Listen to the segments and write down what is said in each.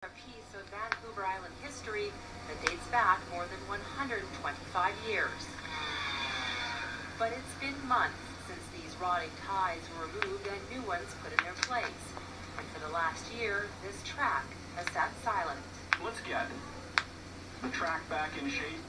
A piece of Vancouver Island history that dates back more than 125 years. But it's been months since these rotting ties were removed and new ones put in their place. And for the last year, this track has sat silent. Let's get the track back in shape,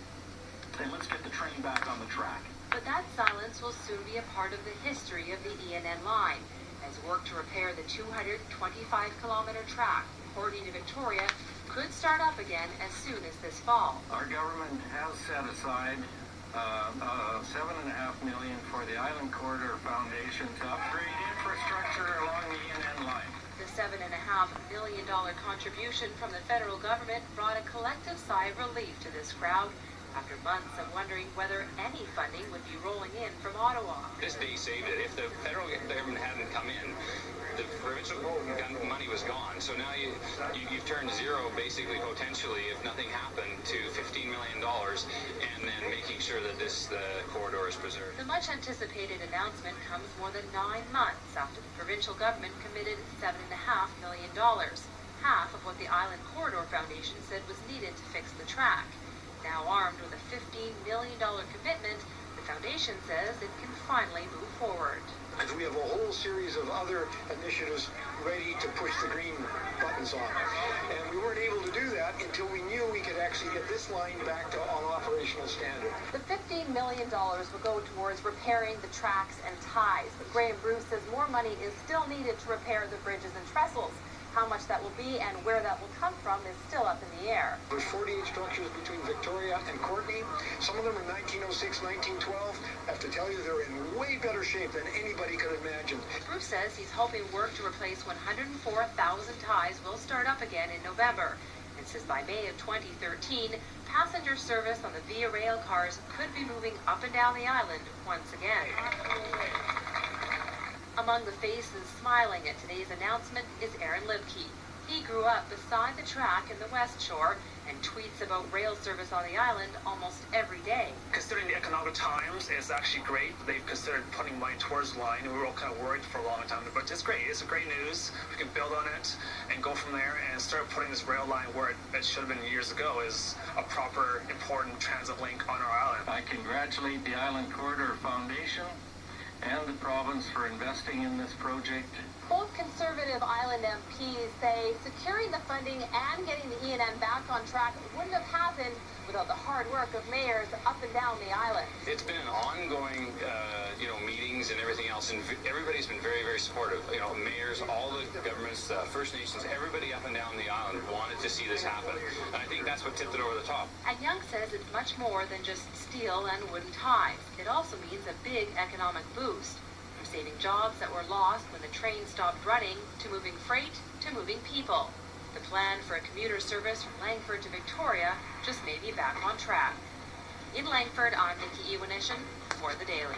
and let's get the train back on the track. But that silence will soon be a part of the history of the ENN line, as work to repair the 225-kilometer track from Courtenay to Victoria could start up again as soon as this fall. Our government has set aside $7.5 million for the Island Corridor Foundation to upgrade infrastructure along the ENN line. The $7.5 million contribution from the federal government brought a collective sigh of relief to this crowd after months of wondering whether any funding would be rolling in from Ottawa. This day saved it. If the federal government hadn't come in, the provincial money was gone. So now you've turned zero, basically, potentially, if nothing happened, to $15 million, and then making sure that the corridor is preserved. The much-anticipated announcement comes more than 9 months after the provincial government committed $7.5 million, half of what the Island Corridor Foundation said was needed to fix the track. Now armed with a $15 million commitment, the foundation says it can finally move forward. And we have a whole series of other initiatives ready to push the green buttons on. And we weren't able to do that until we knew we could actually get this line back to on operational standard. The $15 million will go towards repairing the tracks and ties. But Graham Bruce says more money is still needed to repair the bridges and trestles. How much that will be and where that will come from is still up in the air. There's 48 structures between Victoria and Courtenay. Some of them are 1906, 1912. I have to tell you, they're in way better shape than anybody could imagine. Bruce says he's hoping work to replace 104,000 ties will start up again in November. And says by May of 2013, passenger service on the Via Rail cars could be moving up and down the island once again. Among the faces smiling at today's announcement is Aaron Libke. He grew up beside the track in the West Shore and tweets about rail service on the island almost every day. Considering the economic times, it's actually great. They've considered putting money towards the line, and we were all kind of worried for a long time. But it's great. It's a great news. We can build on it and go from there and start putting this rail line where it should have been years ago, is a proper, important transit link on our island. I congratulate the Island Corridor Foundation and the province for investing in this project. Both Conservative Island MPs say securing the funding and getting the ENN back on track wouldn't have happened without the hard work of mayors up and down the island. It's been an ongoing, meetings and everything else, and everybody's been very, very supportive. Mayors, all the governments, First Nations, everybody up and down the island wanted to see this happen. And I think that's what tipped it over the top. And Young says it's much more than just steel and wooden ties. It also means a big economic boost, from saving jobs that were lost when the train stopped running, to moving freight, to moving people. The plan for a commuter service from Langford to Victoria just may be back on track. In Langford, I'm Nikki Iwanishin for The Daily.